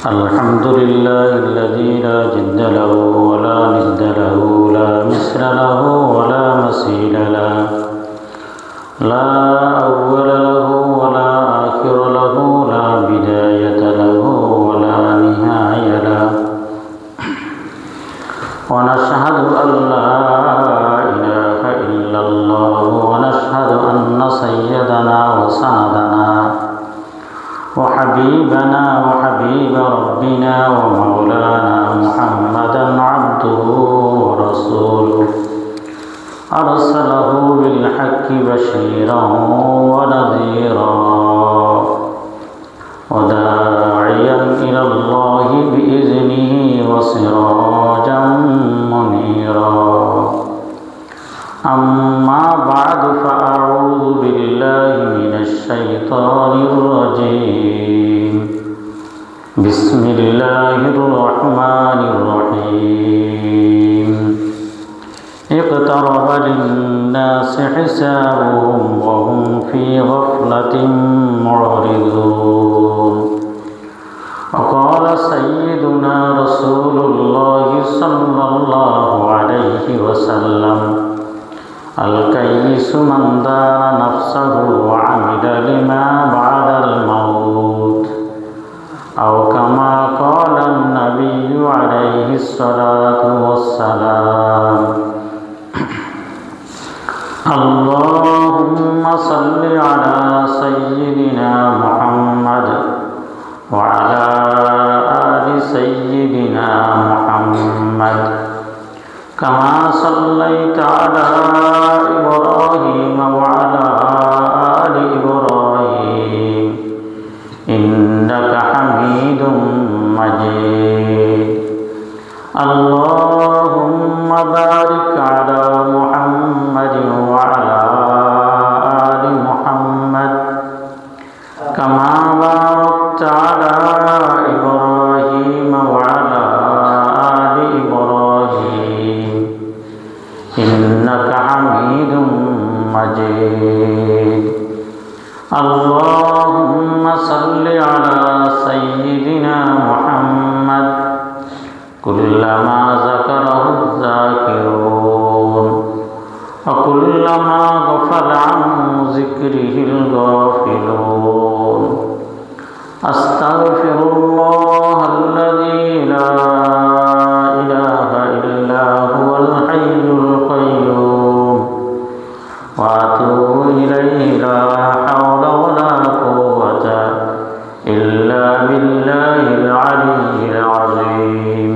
الحمد لله الذي لا جد له ولا ند له لا مثل له ولا مثيل له لا أول له ولا آخر له لا بداية له ولا نهاية له ونشهد أن لا إله إلا الله ونشهد أن سيدنا وسندنا وحبيبنا وحبيب ربنا ومولانا محمدا عبده ورسوله أرسله بالحق بشيرا ونذيرا وداعيا إلى الله بإذنه وسراجا منيرا أما بعد فأعوذ بالله من الشيطان الرجيم بسم الله الرحمن الرحيم اقترب للناس حسابهم وهم في غفلة معرضون وقال سيدنا رسول الله صلى الله عليه وسلم الكيس من دان نفسه وعمل لما بعد الموت أو كما قال النبي عليه الصلاة والسلام اللهم صل على سيدنا محمد وعلى آل سيدنا محمد كما صليت على إبراهيم وعلى آل إبراهيم إنك حميد مجيد اللهم بارك على محمد وعلى آل محمد كما باركت على إبراهيم وعلى آل إبراهيم إنك حميد مجيد اللهم صل على سيدنا محمد كلما ذكره الذاكرون وكلما غفل عن ذكره الغافلون أستغفر الله الذي لا إله إلا هو الحي القيوم وأتوب إليه لا حول ولا قوة إلا بالله العلي العظيم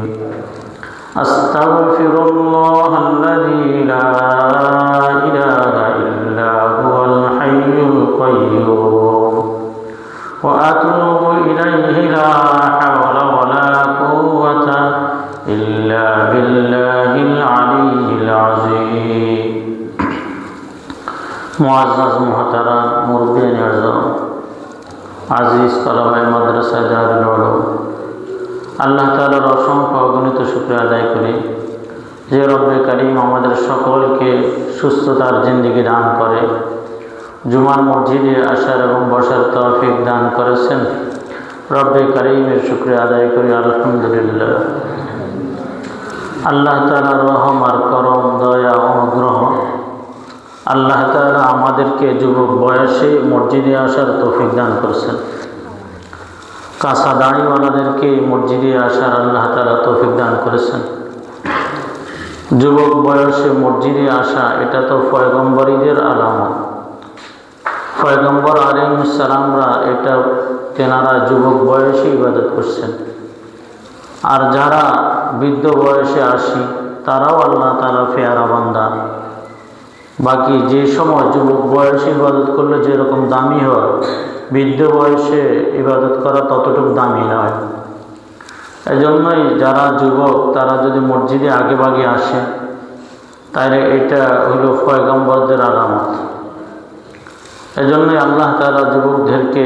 أستغفر الله الذي لا إله إلا هو الحي القيوم وأتوب إليه لا حول ولا قوة إلا بالله العلي العظيم মুআজ্জাজ মুহতারাম মুরব্বিয়ান আযম আজিজ তালাবায়ে মাদ্রাসা দারুল উলুম আল্লাহ তাআলার অসংখ্য অগণিত শুকরিয়া আদায় করি যে রব্বে কারীম আমাদের সকলকে সুস্থতার জিন্দেগি দান করে জুমার মসজিদে আসার এবং বসার তৌফিক দান করেছেন রব্বে কারীমের শুকরিয়া আদায় করি আলহামদুলিল্লাহ। আল্লাহ তাআলার রহম আর করম দয়া অনুগ্রহ আল্লাহ তাআলা আমাদেরকে যুবক বয়সে মসজিদে আসার তৌফিক দান করেছেন, কাঁচা দাড়িওয়ালাদেরকে মসজিদে আসার আল্লাহ তাআলা তৌফিক দান করেছেন। যুবক বয়সে মসজিদে আসা এটা তো পয়গম্বরীদের আলামত। পয়গম্বর আলাইহিস সালামরা এটা তেনারা যুবক বয়সে ইবাদত করছেন, আর যারা বৃদ্ধ বয়সে আসি তারাও আল্লাহ তাআলা পেয়ারা বান্দা। বাকি যে সময় যুবক বয়সে ইবাদত করলে যেরকম দামি হয়, বৃদ্ধ বয়সে ইবাদত করা ততটুকু দামি নয়। এজন্যই যারা যুবক তারা যদি মসজিদে আগে ভাগে আসে তাহলে এটা হলো পয়গম্বরদের আলামত। এজন্যই আল্লাহ তাআলা যুবকদেরকে,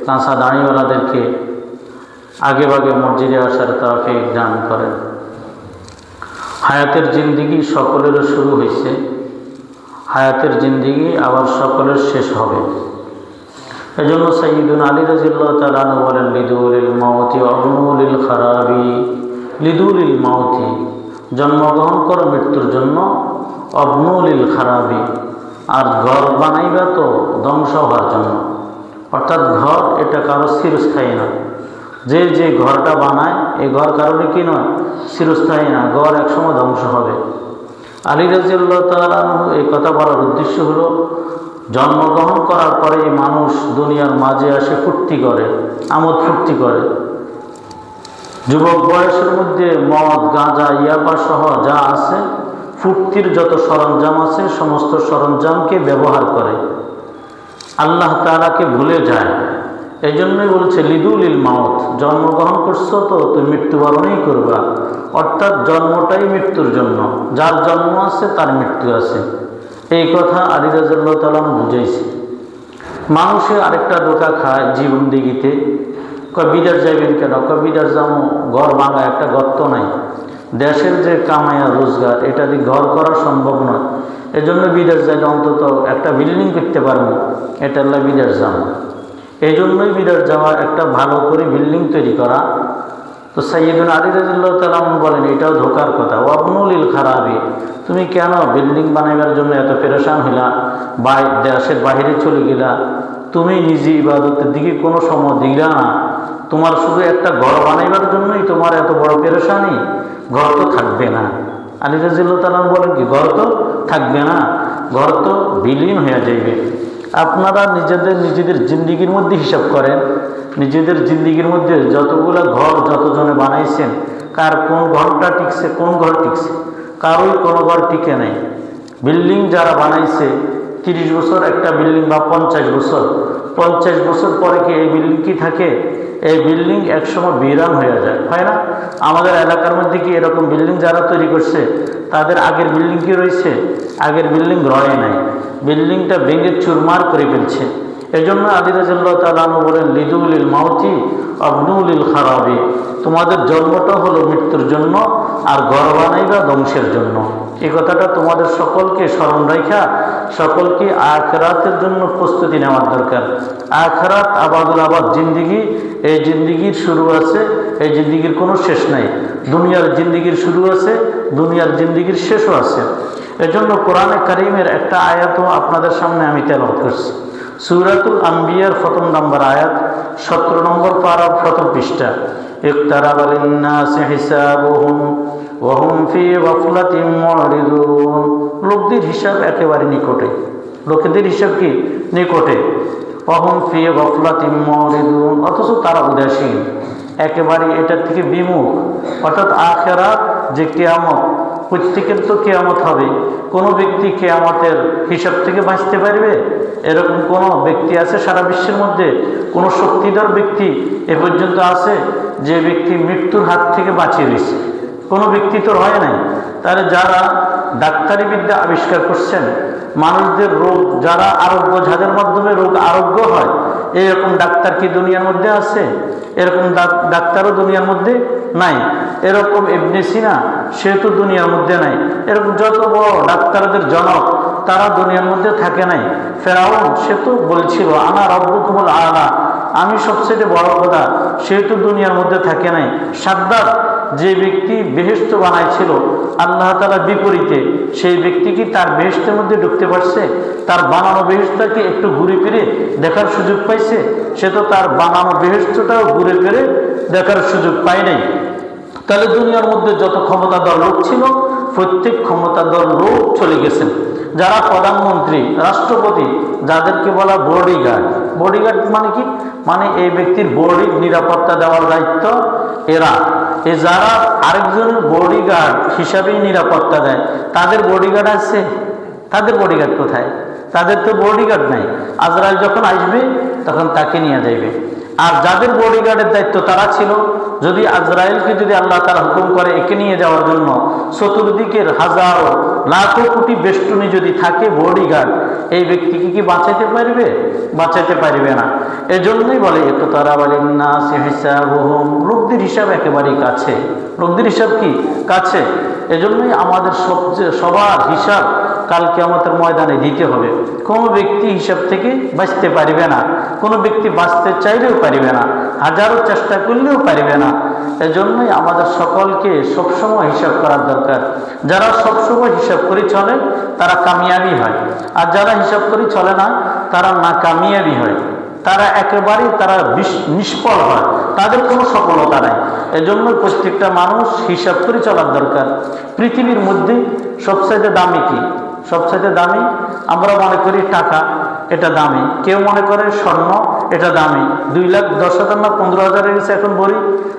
কাঁচা দাড়িওয়ালাদেরকে আগে ভাগে মসজিদে আসার তৌফিক দান করেন। হায়াতের জিন্দেগি সকলেরও শুরু হয়েছে, হায়াতের জিন্দেগি আবার সকলের শেষ হবে। এজন্য সাইয়্যিদুনা আলী রাদিয়াল্লাহু তাআলা আনহু বলেন, লিদুলিল মাউতি অবনুলিল খারাবি। লিদুলিল মাউতি, জন্মগ্রহণ করো মৃত্যুর জন্য, অবনুলিল খারাবি, আর ঘর বানাইবা তো ধ্বংস হওয়ার জন্য। অর্থাৎ ঘর এটা কারো চিরস্থায়ী না। যে যে ঘরটা বানায় এই ঘর কারোরই কি নয়, চিরস্থায়ী না, ঘর একসময় ধ্বংস হবে। আলী রাদিয়াল্লাহু তাআলা আনহু এই কথা বলার উদ্দেশ্য হলো, জন্মগ্রহণ করার পরে মানুষ দুনিয়ার মাঝে আসে ফুর্তি করে, আমোদ ফুর্তি করে। যুবক বয়সের মধ্যে মদ, গাঁজা, ইয়াবা সহ যা আছে, ফুর্তির যত সরঞ্জাম আছে সমস্ত সরঞ্জামকে ব্যবহার করে, আল্লাহ তাআলাকে ভুলে যায়। এই জন্যই বলছে লিদুলিল মাউত, জন্মগ্রহণ করছো তো তুমি মৃত্যুবরণই করবা। অর্থাৎ জন্মটাই মৃত্যুর জন্য, যার জন্ম আছে তার মৃত্যু আছে। এই কথা আলী রাদিয়াল্লাহু তাআলা বুঝাইছে। মানুষে আরেকটা ধোঁকা খায় জীবন দিগিতে, কয় বিদেশ যাইবেন কেন, কয় বিদেশ যাবো, ঘর ভাঙা একটা গর্ত নাই, দেশের যে কামাইয়া রোজগার এটা দিয়ে ঘর করা সম্ভব নয়, এজন্য বিদেশ যাইলে অন্তত একটা বিল্ডিং করতে পারবো, এটা হলো বিদেশ যাবো। এই জন্যই বিদেশ যাওয়া, একটা ভালো করে বিল্ডিং তৈরি করা। তো সাইয়্যিদুনা আলী রাদিয়াল্লাহু তাআলা বলেন এটাও ধোকার কথা। ওয়াবনুলিল খারাবি, তুমি কেন বিল্ডিং বানাইবার জন্য এত পেরেশান হইলা, দেশের বাহিরে চলে গেলা, তুমি নিজে ইবাদতের দিকে কোনো সময় দিলা না, তোমার শুধু একটা ঘর বানাইবার জন্যই তোমার এত বড় পেরেশানি, ঘর তো থাকবে না। আলী রাদিয়াল্লাহু তাআলা বলেন কি, ঘর তো থাকবে না, ঘর তো বিলীন হয়ে যাইবে। আপনারা নিজেদের জিন্দিগির মধ্যে হিসাব করেন, নিজেদের জিন্দিগির মধ্যে যতগুলো ঘর যতজনে বানাইছেন, কার কোন ঘরটা টিকছে, কোন ঘর টিকছে, কারোই কোনো ঘর টিকে নাই। বিল্ডিং যারা বানাইছে 30 বছর একটা বিল্ডিং বা 50 বছর পরে কি এই বিল্ডিং কি থাকে? এই বিল্ডিং একসময় বিরান হয়ে যায়, হয় না? আমাদের এলাকার মধ্যে কি এরকম বিল্ডিং যারা তৈরি করছে তাদের আগের বিল্ডিং কি রয়েছে? আগের বিল্ডিং রয়ে নাই, বিল্ডিংটা ভেঙে চুরমার করে ফেলছে। এই জন্য আলী রাদিয়াল্লাহু তাআলা আনহু বলেন লিদুলিল মাউতি অবনুলিল খারাবি, তোমাদের জন্মটা হলো মৃত্যুর জন্য আর ঘর বানাইবা ধ্বংসের জন্য। এই কথাটা তোমাদের সকলকে স্মরণ রাখা, সকলকে আখিরাতের জন্য প্রস্তুতি নেওয়ার দরকার। আখিরাত আবাদুল আবাদ জিন্দিগি, এই জিন্দিগির শুরু আছে, এই জিন্দিগির কোনো শেষ নাই। দুনিয়ার জিন্দিগির শুরু আছে, দুনিয়ার জিন্দিগির শেষও আছে। এজন্য কোরআনে কারীমের একটা আয়াতও আপনাদের সামনে আমি তেলাওয়াত করছি। সূরাতুল আম্বিয়ার 1 নম্বর আয়াত, 17 নম্বর পারার 1ম পৃষ্ঠা। ইকতারাবা লিন-নাসি হিসাবুহুম ওয়া হুম ফি গাফলাতিন মুরিদুন। লোকদের হিসাব একেবারে নিকটে, লোকেদের হিসাব কি নিকটে। ওয়া হুম ফি গাফলাতিন মুরিদুন, অথচ তারা উদাসীন, একেবারে এটার থেকে বিমুখ। অর্থাৎ আখিরাত যে কিয়ামত, প্রত্যেকের তো কিয়ামত হবে, কোনো ব্যক্তি কিয়ামতের হিসাব থেকে বাঁচতে পারবে এরকম কোনো ব্যক্তি আছে সারা বিশ্বের মধ্যে? কোনো শক্তিধর ব্যক্তি এ পর্যন্ত আছে যে ব্যক্তি মৃত্যুর হাত থেকে বাঁচিয়ে দিচ্ছে? কোনো ব্যক্তি তো হয় নাই। তাহলে যারা ডাক্তারি বিদ্যা আবিষ্কার করছেন, মানুষদের রোগ যারা আরোগ্য, যাদের মাধ্যমে রোগ আরোগ্য হয়, এরকম ডাক্তার কি দুনিয়ার মধ্যে আছে? এরকম ডাক্তারও দুনিয়ার মধ্যে নাই। এরকম ইবনে সিনা, সে তো দুনিয়ার মধ্যে নাই। এরকম যত বড় ডাক্তারদের জনক তারা দুনিয়ার মধ্যে থাকে নাই। ফেরাউন, সে তো বলছিল আনা রব্বুকুমুল আলা, আমি সবচেয়ে বড় খোদা, সে তো দুনিয়ার মধ্যে থাকে নাই। সাদ্দাত, যে ব্যক্তি বেহেশত বানাইছিল আল্লাহ তাআলার বিপরীতে, সেই ব্যক্তি কি তার বেহেশতের মধ্যে ঢুকতে পারছে? তার বানানো বেহেশতটাকে একটু ঘুরে ফিরে দেখার সুযোগ পাইছে? সে তো তার বানানো বেহেশতটাও ঘুরে ফিরে দেখার সুযোগ পায় নাই। তাহলে দুনিয়ার মধ্যে যত ক্ষমতাধর লোক ছিল, প্রত্যেক ক্ষমতাধর লোক চলে গেছেন। যারা প্রধানমন্ত্রী, রাষ্ট্রপতি, যাদেরকে বলা বডিগার্ড। বডিগার্ড মানে কি? মানে এই ব্যক্তির বডির নিরাপত্তা দেওয়ার দায়িত্ব এরা। যারা আরেকজনের বডিগার্ড হিসাবেই নিরাপত্তা দেয়, তাদের বডিগার্ড আছে? তাদের বডিগার্ড কোথায়? তাদের তো বডিগার্ড নাই। আজরাইল যখন আসবে তখন তাকে নিয়ে যাইবে। আর যাদের বডিগার্ডের দায়িত্ব তারা ছিল, যদি আজরাইলকে যদি আল্লাহ তাআলা হুকুম করে একে নিয়ে যাওয়ার জন্য, চতুর্দিকের হাজারো লাখো কোটি বেষ্টনী যদি থাকে বডিগার্ড, এই ব্যক্তিকে কি বাঁচাইতে পারবে? বাঁচাইতে পারবে না। এজন্যই বলে ইকতারাবা লিন-নাসি হিসাবুহুম, লোকদের হিসাব একেবারেই কাছে। লোকদের হিসাব কি কাছে। এজন্যই আমাদের সবার হিসাব কাল কিয়ামতের ময়দানে দিতে হবে। কোনো ব্যক্তি হিসাব থেকে বাঁচতে পারবে না, কোনো ব্যক্তি বাঁচতে চাইলেও পারবে না, হাজারো চেষ্টা করলেও পারবে না। এজন্যই আমাদের সকলকে সবসময় হিসাব করার দরকার। যারা সবসময় হিসাব করে চলে তারা কামিয়াবি হয়, আর যারা হিসাব করে চলে না তারা নাকামিয়াবি হয়, তারা একেবারেই নিষ্ফল হয়, তাদের কোনো সফলতা নাই। এজন্য প্রত্যেকটা মানুষ হিসাব করে চলার দরকার। পৃথিবীর মধ্যে সবচাইতে দামি কি? সবচাইতে দামি আমরা মনে করি টাকা, এটা দামি। কেউ মনে করে স্বর্ণ, এটা দামি। 2,10,000 না 15,000 হয়ে গেছে এখন বড়ি,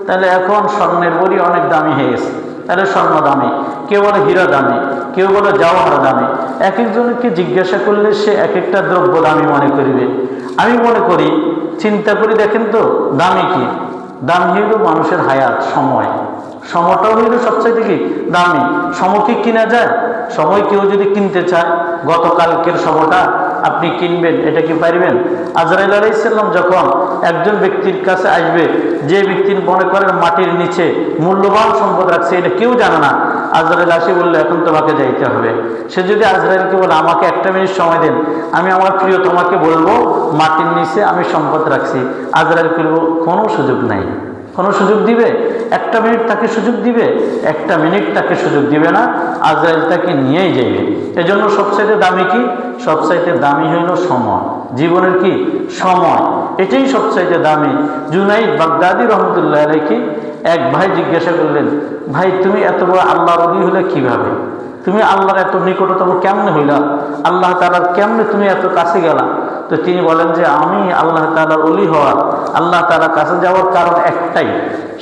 তাহলে এখন স্বর্ণের বড়ি অনেক দামি হয়ে গেছে, তাহলে স্বর্ণ দামি। কেউ বলে হীরা দামি, কেউ বলে জওহর দামি। এক একজনকে জিজ্ঞাসা করলে সে এক একটা দ্রব্য দামি মনে করিবে। আমি মনে করি, চিন্তা করি, দেখেন তো দামি কি? দাম হইল মানুষের হায়াত, সময়। সময়টাও হইল সবচাইতে কি দামি। সময় কি কিনা যায়? সময় কেউ যদি কিনতে চায়, গতকালকের সময়টা আপনি কিনবেন, এটা কি পারবেন? আজরাইল আলাইহিস সালাম যখন একজন ব্যক্তির কাছে আসবে, যে ব্যক্তির মনে করেন মাটির নিচে মূল্যবান সম্পদ রাখছে, এটা কেউ জানে না, আজরাইল আসে বললে এখন তোমাকে যাইতে হবে। সে যদি আজরাইলকে বলে আমাকে 1 মিনিট সময় দেন, আমি আমার প্রিয় তোমাকে বলবো মাটির নিচে আমি সম্পদ রাখছি, আজরাইল বলবো কোনো সুযোগ নাই। কোনো সুযোগ দিবে? 1 মিনিট তাকে সুযোগ দিবে? 1 মিনিট তাকে সুযোগ দিবে না, আজরাইল তাকে নিয়েই যাইবে। এজন্য সবচাইতে দামি কি? সবচাইতে দামি হইল সময়। জীবনের কি? সময়, এটাই সবচাইতে দামি। জুনাইদ বাগদাদি রহমতুল্লাহ আলাইহি এক ভাই জিজ্ঞাসা করলেন, ভাই তুমি এত বড় আল্লাহর ওলি হলে কিভাবে? তুমি আল্লাহর এত নিকটতম কেমনে হইলা? আল্লাহ তাআলার কেমনে তুমি এত কাছে গেলা? তো তিনি বলেন যে আমি আল্লাহ তাআলার ওলি হওয়ার, আল্লাহ তাআলার কাছে যাওয়ার কারণ একটাই।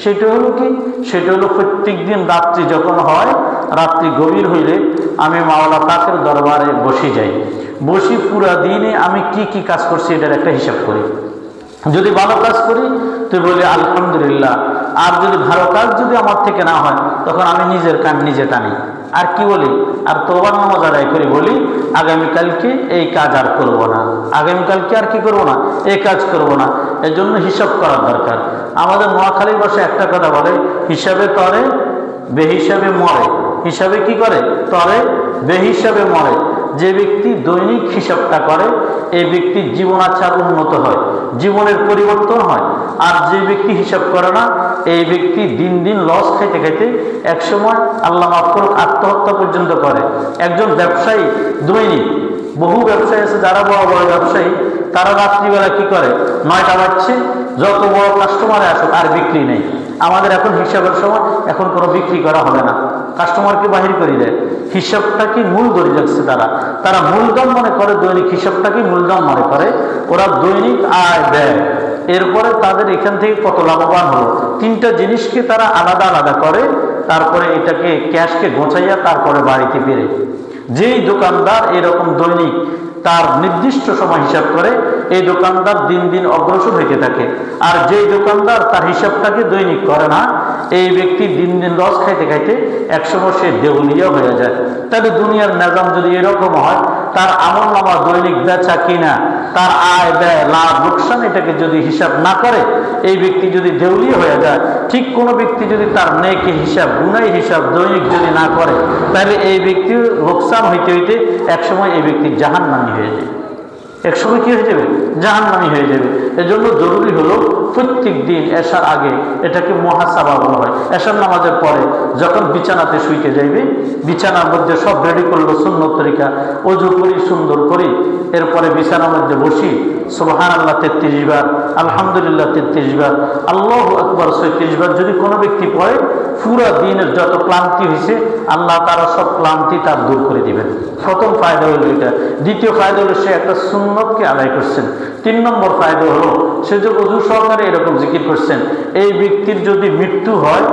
সেটা হলো কি? সেটা হলো প্রত্যেক দিন রাত্রি যখন হয়, রাত্রি গভীর হইলে আমি মাওলা পাকের দরবারে বসে যাই। বসি পুরা দিনে আমি কি কি কাজ করছি এটার একটা হিসাব করি। যদি ভালো কাজ করি তো বলি আলহামদুলিল্লাহ, আর যদি ভালো কাজ যদি আমার থেকে না হয় তখন আমি নিজের কান নিজে টানি। আর কি বলি? আর তওবার নামাজ আদায় করি, বলি আগামীকালকে এই কাজ আর করব না, আগামীকালকে আর কি করব না, এই কাজ করব না। এর জন্য হিসাব করার দরকার। আমাদের নোয়াখালীর ভাষায় একটা কথা বলে, হিসাবে তরে বেহিসাবে মরে। হিসাবে কি করে? তরে, বেহিসাবে মরে। যে ব্যক্তি দৈনিক হিসাবটা করে এই ব্যক্তির জীবন আচার উন্নত হয়, জীবনের পরিবর্তন হয়। আর যে ব্যক্তি হিসাব করে না এই ব্যক্তি দিন দিন লস খাইতে খাইতে একসময় আল্লাহ মাফ করুক আত্মহত্যা পর্যন্ত করে। একজন ব্যবসায়ী দৈনিক, বহু ব্যবসায়ী আছে যারা বড় বড় ব্যবসায়ী, তারা রাত্রিবেলা কি করে? 9টা বাজছে, যত বড় কাস্টমারে আসুক আর বিক্রি নেই। আমাদের এখন হিসাবের সময়, এখন কোনো বিক্রি করা হবে না, কাস্টমারকে বাহির করে দেয়। হিসাবটাকে মূল ধরে রাখছে তারা মূলধন মনে করে, দৈনিক হিসাবটাকে মূলধন মনে করে। ওরা দৈনিক আয় ব্যয়, এরপরে তাদের এখান থেকে কত লাভবান হলো, 3টা জিনিসকে তারা আলাদা আলাদা করে, তারপরে এটাকে ক্যাশকে গোছাইয়া তারপরে বাড়িতে ফিরে। যেই দোকানদার এরকম দৈনিক তার নির্দিষ্ট সময় হিসাব করে, এই দোকানদার দিন দিন অগ্রসর হইতে থাকে। আর যেই দোকানদার তার হিসাবটাকে দৈনিক করে না, এই ব্যক্তি দিন দিন লস খাইতে খাইতে একসময় সে দেউলিয়া হয়ে যায়। তাহলে দুনিয়ার নিজাম যদি এরকম হয়, তার আমলনামা দৈনিক বেচা কিনা, তার আয় ব্যয় লাভ লোকসান এটাকে যদি হিসাব না করে, এই ব্যক্তি যদি দেউলিয়া হয়ে যায়। ঠিক কোনো ব্যক্তি যদি তার নেকি হিসাব, গুনাই হিসাব দৈনিক যদি না করে, তাহলে এই ব্যক্তির লোকসান হইতে হইতে একসময় এই ব্যক্তি জাহান্নামী হয়ে যায়। একসময় কি হয়ে যাবে? জাহান্নামী হয়ে যাবে। এজন্য জরুরি হলো প্রত্যেক দিন এশার আগে, এটাকে মুহাসাবা বলা হয়। এশার নামাজের পরে যখন বিছানাতে শুইতে যাইবে, বিছানার মধ্যে সব রেডি করলো সুন্নত তরিকা, অজু করি সুন্দর করি, এরপরে বিছানার মধ্যে বসি সুবহানাল্লাহ 33 বার, আলহামদুলিল্লাহ 33 বার, আল্লাহু আকবার 36 বার যদি কোনো ব্যক্তি পড়ে, পুরা দিনের যত ক্লান্তি হয়েছে আল্লাহ তাআলা সব ক্লান্তি তার দূর করে দিবেন। প্রথম ফায়দা হলো এটা। দ্বিতীয় ফায়দা হলো সে একটা সুন্নতকে আদায় করছেন। 3 নম্বর ফায়দা হলো সে যে ওযু সহকারে এরকম জিকির করছেন, এই ব্যক্তির যদি মৃত্যু হয়,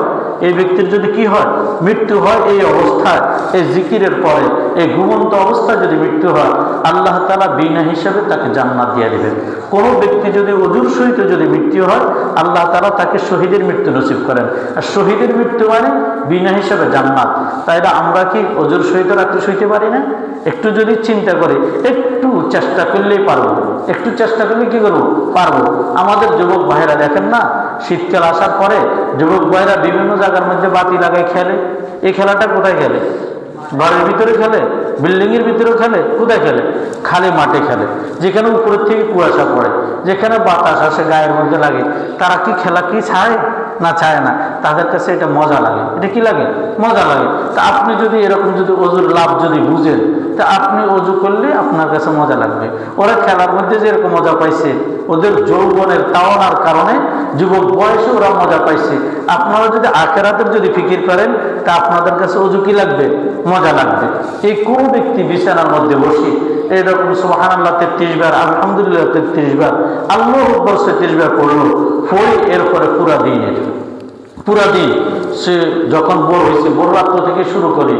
এই ব্যক্তির যদি কি হয়? মৃত্যু হয় এই অবস্থায়, এই জিকিরের পরে, এই ঘুমন্ত অবস্থায় যদি মৃত্যু হয়, আল্লাহ তাআলা বিনা হিসাবে তাকে জান্নাত দিয়ে দিবেন। কোনো ব্যক্তি যদি ওযুর সহিত যদি মৃত্যু হয়, আল্লাহ তাআলা তাকে শহীদের মৃত্যু নসিব করেন। আর শহীদের মৃত্যু মানে বিনা হিসাবে জান্নাত। তাই আমরা কি ওযুর সহিত রাত্রি শুইতে পারি না? একটু যদি চিন্তা করি, একটু চেষ্টা করলেই পারবো। একটু চেষ্টা করলে কি করবো? পারবো। আমাদের যুবক ভাইরা দেখেন না, শীতকাল আসার পরে যুবক ভাইরা বিভিন্ন জায়গার মধ্যে বাতি লাগায় খেলে। এই খেলাটা কোথায় খেলে? ঘরের ভিতরে খেলে বিল্ডিংয়ের ভিতরেও খেলে, কোথায় খেলে? খালি মাঠে খেলে, যেখানে উপরের থেকে কুয়াশা পড়ে, যেখানে বাতাস আসে গায়ের মধ্যে লাগে। তারা কি খেলা কি চায়? না, চায় না। তাদের কাছে এটা মজা লাগে। এটা কি লাগে? মজা লাগে। তা আপনি যদি এরকম যদি অজুর লাভ যদি বুঝেন, তা আপনি অজু করলে আপনার কাছে মজা লাগবে। ওরা খেলার মধ্যে যেরকম মজা পাইছে, ওদের যৌবনের তাওয়ার কারণে যুবক বয়সে ওরা মজা পাইছে। আপনারা যদি আখিরাতের যদি ফিকির করেন, তা আপনাদের কাছে অজু কি লাগবে? মজা লাগবে। এই কোন ব্যক্তি বিছানার মধ্যে বসে এরকম সুবহানাল্লাহ 33 বার, আলহামদুলিল্লাহ 33 বার, আল্লাহু আকবার 33 বার পড়লো, পড়ে এরপরে পুরা দিন সে যখন ভোর হয়েছে, ভোর রাত্র থেকে শুরু করে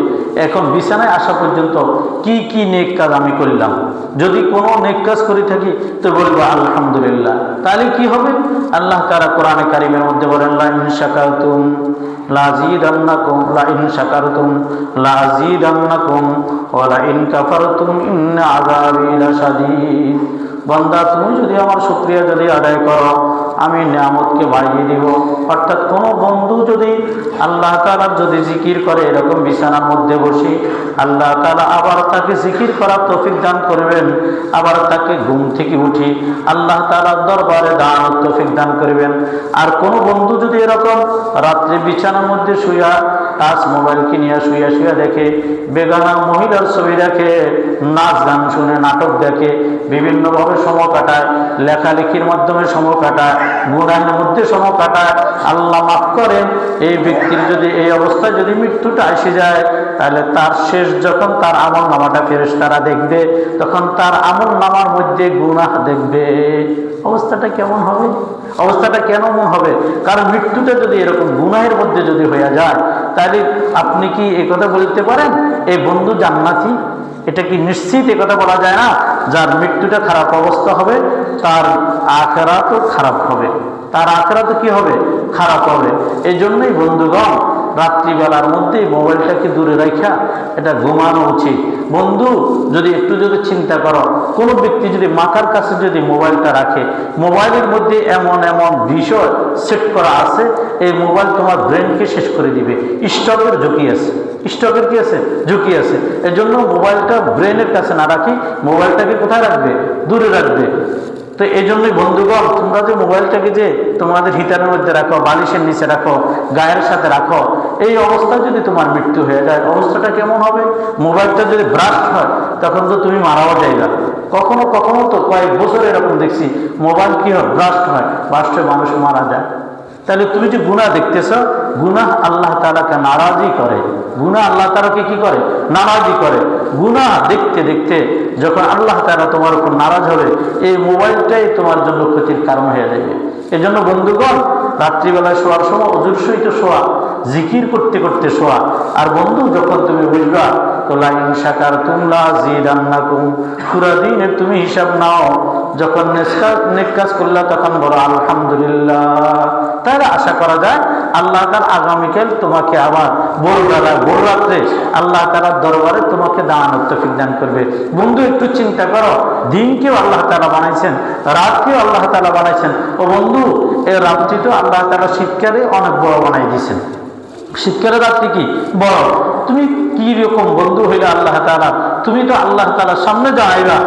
এখন বিছানায় আসা পর্যন্ত কি কি নেক কাজ আমি করলাম, যদি কোনো নেক কাজ করে থাকি তো বলবো আলহামদুলিল্লাহ। তাহলে কি হবে? আল্লাহ তাআলা কোরআনে কারিমের মধ্যে বলেন, লা ইন শাকারতুম লাযীদান্নাকুম, লা ইন শাকারতুম লাযীদান্নাকুম ওয়া লা ইন কাফারতুম ইন্না আযাবী লাশাদীদ। বান্দা, তুমি যদি আমার শুকরিয়া যদি আদায় করো, আমি নিয়ামতকে বাড়িয়ে দিব। অর্থাৎ কোনো বন্ধু যদি আল্লাহ তাআলার যদি জিকির করে এরকম বিছানার মধ্যে বসে, আল্লাহ তাআলা আবার তাকে জিকির করার তৌফিক দান করবেন, আবার তাকে ঘুম থেকে উঠি আল্লাহ তাআলার দরবারে দাঁড়ানোর তৌফিক দান করবেন। আর কোনো বন্ধু যদি এরকম রাত্রে বিছানার মধ্যে শুয়া টাচ মোবাইলকে নিয়ে শুয়া দেখে, বেগানা মহিলার ছবি দেখে, নাচ গান শুনে, নাটক দেখে, বিভিন্নভাবে সময় কাটায়, লেখালেখির মাধ্যমে সময় কাটায়, গুনাহের মধ্যে সময় কাটায়, আল্লাহ মাফ করেন, এই ব্যক্তির যদি এই অবস্থায় যদি মৃত্যুটা এসে যায়, তাহলে তার শেষ যখন তার আমল নামাটা ফেরেশতারা দেখবে, তখন তার আমল নামার মধ্যে গুনাহ দেখবে। অবস্থাটা কেমন হবে? অবস্থাটা কেমন হবে? কারণ মৃত্যুটা যদি এরকম গুনাহের মধ্যে যদি হয়ে যায়, তাহলে আপনি কি এই কথা বলতে পারেন এই বন্ধু জান্নাতি? এটা কি নিশ্চিত? এ কথা বলা যায় না। যার মৃত্যুটা খারাপ অবস্থা হবে, তার আখিরাতও খারাপ হবে, তার আখিরাতও কি হবে? খারাপ হবে। এই জন্যই বন্ধুগণ, রাত্রিবেলার মধ্যেই মোবাইলটাকে দূরে রাখা এটা ঘুমানো উচিত। বন্ধু, যদি একটু যদি চিন্তা করো, কোনো ব্যক্তি যদি মাথার কাছে যদি মোবাইলটা রাখে, মোবাইলের মধ্যে এমন এমন বিষয় সেট করা আছে, এই মোবাইল তোমার ব্রেনকে শেষ করে দিবে। স্ট্রোকের ঝুঁকি আছে, স্ট্রোকের কি আছে? ঝুঁকি আছে। এর জন্য মোবাইলটা ব্রেনের কাছে না রাখি, মোবাইলটাকে কোথায় রাখবে? দূরে রাখবে। তো এই জন্যই বন্ধুগণ, তোমরা যে মোবাইলটাকে যে তোমাদের হিটারের মধ্যে রাখো, বালিশের নিচে রাখো, গায়ের সাথে রাখো, এই অবস্থায় যদি তোমার মৃত্যু হয়ে যায়, অবস্থাটা কেমন হবে? মোবাইলটা যদি ব্রাস্ট হয়, তখন তো তুমি মারাও যাইবা। কখনো কখনো তো কয়েক বছর এরকম দেখছি, মোবাইল কি হয়? ব্রাস্ট হয়, ব্রাস্ট হয়ে মানুষ মারা যায়। তাহলে তুমি যে গুনাহ দেখতেছ, গুনাহ আল্লাহ তাআলাকে নারাজি করে, গুনাহ আল্লাহ তাআলাকে কি করে? নারাজি করে। গুনাহ দেখতে দেখতে যখন আল্লাহ তাআলা তোমার উপর নারাজ হবে, এই মোবাইলটাই তোমার জন্য ক্ষতির কারণ হয়ে যাবে। এই জন্য বন্ধুগণ, রাত্রিবেলায় শোয়ার সময় অজুর সহিত শোয়া, জিকির করতে করতে শোয়া। আর বন্ধু, যখন তুমি বুঝবা তো লা ইন শাকারতুম লাযীদান্নাকুম, পুরা দিনের তুমি হিসাব নাও, যখন নেক কাজ করলা তখন বলো আলহামদুলিল্লাহ। তাহলে আশা করা যায় আল্লাহ তাআলা আগামীকাল তোমাকে আবার ভোরবেলা ভোর রাত্রে আল্লাহ তাআলার দরবারে তোমাকে দাঁড়ানোর তৌফিক দান করবে। বন্ধু, একটু চিন্তা করো, দিনকেও আল্লাহ তাআলা বানাইছেন, রাতকেও আল্লাহ তাআলা বানাইছেন। ও বন্ধু, এই রাত্রি তো আল্লাহ তাআলা শীতকালে অনেক বড় বানাই দিয়েছেন। শীতকালের রাত্রি কি বড়? তুমি কি রকম বন্ধু হইলে আল্লাহ তাআলা, তুমি তো আল্লাহ তাআলার সামনে যাইবা।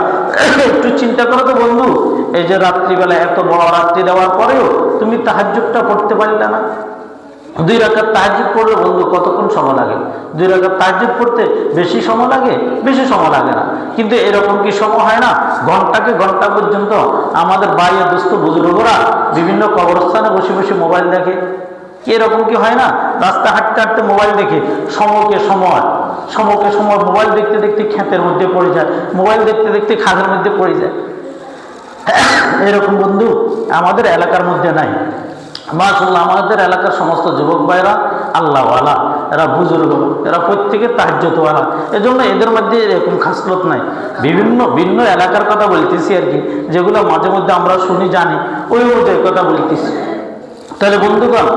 একটু চিন্তা করো তো বন্ধু, এই যে রাত্রিবেলা এত বড় রাত্রি দেওয়ার পরেও তুমি তাহাজ্জুদটা পড়তে পারলে না। 2 রাকাত তাহাজ্জুদ পড়লে বন্ধু কতক্ষণ সময় লাগে? 2 রাকাত তাহাজ্জুদ পড়তে বেশি সময় লাগে? বেশি সময় লাগে না। কিন্তু এরকম কি সময় হয় না? ঘন্টাকে ঘন্টা পর্যন্ত আমাদের বাইরে দোস্ত বুজুর্গরা বিভিন্ন কবরস্থানে বসে বসে মোবাইল দেখে। এরকম কি হয় না? রাস্তা হাঁটতে হাঁটতে মোবাইল দেখে, সমকে সময় মোবাইল দেখতে দেখতে ক্ষেতের মধ্যে পড়ে যায়, মোবাইল দেখতে দেখতে খাদের মধ্যে পড়ে যায়। এরকম বন্ধু আমাদের এলাকার মধ্যে নাই। মাশাআল্লাহ, আমাদের এলাকার সমস্ত যুবক ভাইরা আল্লাহওয়ালা, এরা বুজুর্গ, এরা প্রত্যেকে তাহাজ্জুদওয়ালা। এজন্য এদের মধ্যে এরকম খাসলত নাই। ভিন্ন এলাকার কথা বলতেছি আর কি, যেগুলো মাঝে মধ্যে আমরা শুনি জানি, ওই অনুযায়ী কথা বলতেছি। তাহলে বন্ধুগণ,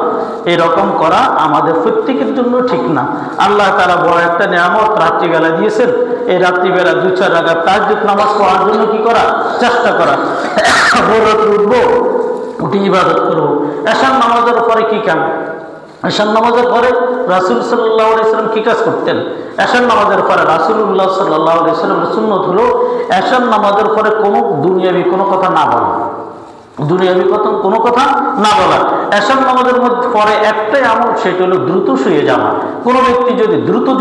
এরকম করা আমাদের প্রত্যেকের জন্য ঠিক না। আল্লাহ তাআলা বড় একটা নিয়ামত রাত্রিবেলা দিয়েছেন। এই রাত্রিবেলা 2-4 রাকাত তাহাজ্জুদ নামাজ পড়ার জন্য কি করা? চেষ্টা করা। ভোর রাতে উঠবো, উঠে ইবাদত করবো। এশার নামাজের পরে কি কাম? এশার নামাজের পরে রাসূল সাল্লাল্লাহু আলাইহি সাল্লাম কি কাজ করতেন? এশার নামাজের পরে রাসূলুল্লাহ সাল্লাল্লাহু আলাইহি সাল্লামের সুন্নত হলো এশার নামাজের পরে কোনো দুনিয়াবি কোনো কথা না বলা, দুনিয়াবি কোনো কথা না বলা। এশার নামাজের মধ্যে পরে একটাই আমল, সেটা হলো দ্রুত শুয়ে যাওয়া। কোনো ব্যক্তি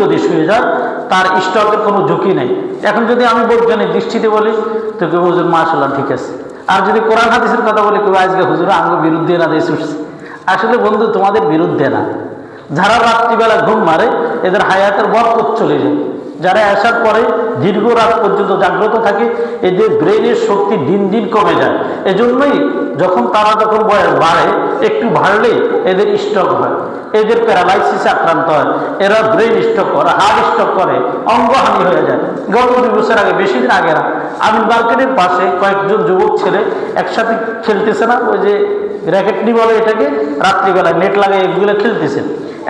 যদি শুয়ে যায় তার স্টকের কোনো ঝুঁকি নেই। এখন যদি আমি বৈজ্ঞানিক দৃষ্টিতে বলি তো কেউ হুজুর মাশাআল্লাহ ঠিক আছে, আর যদি কোরআন হাদিসের কথা বলি কেউ আজকে হুজুর আঙ্গ বিরুদ্ধে না দিয়ে ছুটছে। আসলে বন্ধু তোমাদের বিরুদ্ধে না, যারা রাত্রিবেলা ঘুম মারে এদের হায়াতের বরকত চলে যায়। যারা আসার পরে দীর্ঘ রাত পর্যন্ত জাগ্রত থাকে এদের ব্রেনের শক্তি দিন দিন কমে যায়। এজন্যই যখন বয়স বাড়ে, একটু বাড়লেই এদের স্ট্রোক হয়, এদের প্যারালাইসিসে আক্রান্ত হয়, এরা ব্রেন স্ট্রোক করে, হার্ট স্ট্রোক করে, অঙ্গহানি হয়ে যায়। গত 2 বছর আগে, বেশি দিন আগে না, আমি মার্কেটের পাশে কয়েকজন যুবক ছেলে একসাথে খেলতেছে না, ওই যে র্যাকেটনি বলে এটাকে, রাত্রিবেলায় নেট লাগাই এগুলো খেলতেছে।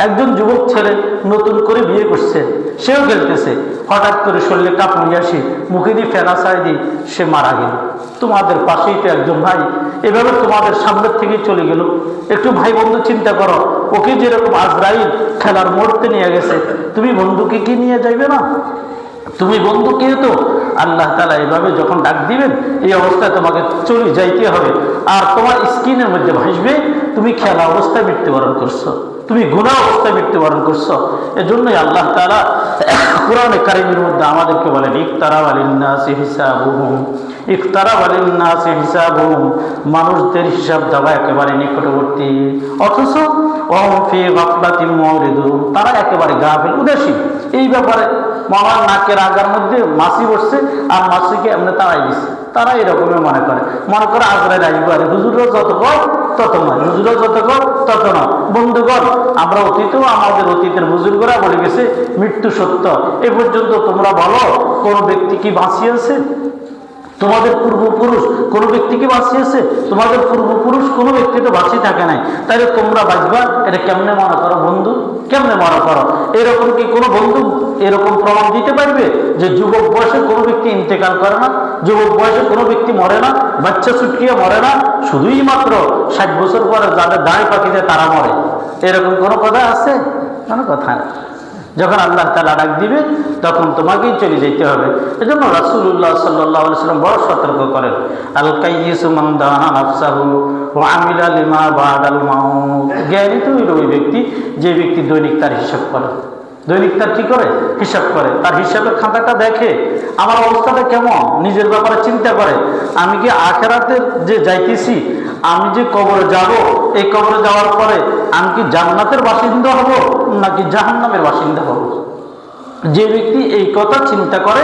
একজন যুবক ছেলে নতুন করে বিয়ে করছে, সেও খেলতেছে, হঠাৎ করে শরীরে কাঁপুনি আসি, মুখে দিয়ে ফেনা ছাড়ি দিয়ে সে মারা গেল। তোমাদের পাশেই তো একজন ভাই এভাবে তোমাদের সামনের থেকেই চলে গেল। একটু ভাই বন্ধু চিন্তা করো, ওকে যেরকম আজরাইল খেলার মোড়তে নিয়ে গেছে, তুমি বন্ধুকে কি নিয়ে যাইবে না? তুমি বন্ধুকে তো আল্লাহ তাআলা এভাবে যখন ডাক দিবেন এই অবস্থায় তোমাকে চলে যাইতে হবে, আর তোমার স্কিনের মধ্যে ভাসবে তুমি খেলা অবস্থায় মৃত্যুবরণ করছো, তুমি গুনাহ অবস্থায় মৃত্যুবরণ করছো। এজন্যই আল্লাহ তাআলা কোরআনে কারীমের মধ্যে আমাদেরকে বলেন ইকতারাবা লিন-নাসি হিসাবুহুম, ইকতারাবা লিন-নাসি হিসাবুহুম, মানুষদের হিসাব দেওয়া একেবারে নিকটবর্তী, অথচ ওয়াহুম ফি গাফলাতিন মুরিদুন, তারা একেবারে গাফিল উদাসীন। এই ব্যাপারে মামার নাকের আগার মধ্যে মাছি বসছে আর মাছিকে এমনি তাড়াই দিচ্ছে, তারা এরকমই মনে করে আজরাইল আসবে, আর হুজুরও যত কর তত নয়, হুজুরও যত কর তত নয়। বন্ধুগণ, আমরা অতীতেও আমাদের অতীতের বুজুর্গরা বলে গেছে মৃত্যু সত্য। এ পর্যন্ত তোমরা বলো কোন ব্যক্তি কি বাঁচিয়েছে? তোমাদের পূর্বপুরুষ কোনো ব্যক্তি কি বাঁচিয়েছে? তোমাদের পূর্বপুরুষ কোনো ব্যক্তি তো বাঁচিয়ে থাকে নাই, তাহলে তোমরা বাঁচবা এটা কেমনে মনে করো বন্ধু? কেমনে মনে করো? এরকম কি কোনো বন্ধু এরকম প্রমাণ দিতে পারবে যে যুবক বয়সে কোনো ব্যক্তি ইন্তেকাল করে না, যুবক বয়সে কোনো ব্যক্তি মরে না, বাচ্চা ছুটকিয়ে মরে না, শুধুই মাত্র 60 বছর পরে যাদের দাঁড়ি পাখি যায় তারা মরে? এরকম কোনো কথা আছে? কোনো কথা না। যখন আল্লাহ তাআলা ডাক দিবে তখন তোমাকেই চলে যেতে হবে। এজন্য রাসূলুল্লাহ সাল্লাল্লাহু আলাইহি ওয়াসাল্লাম বড় সতর্ক করেন, আল কাইয়িসু মান দানা নাফসাহু ওয়া আমিলা লিমা বাদাল মাউত। জ্ঞানী তো ওই ব্যক্তি যে ব্যক্তি দৈনিক তার হিসাব করে, দৈনিক তার কি করে? হিসাব করে, তার হিসাবের খাতাটা দেখে, আমার অবস্থাটা কেমন, নিজের ব্যাপারে চিন্তা করে, আমি কি আখিরাতে যে যাইতেছি, আমি যে কবরে যাব, এই কবরে যাওয়ার পরে আমি কি জান্নাতের বাসিন্দা হব নাকি জাহান্নামের বাসিন্দা হব? যে ব্যক্তি এই কথা চিন্তা করে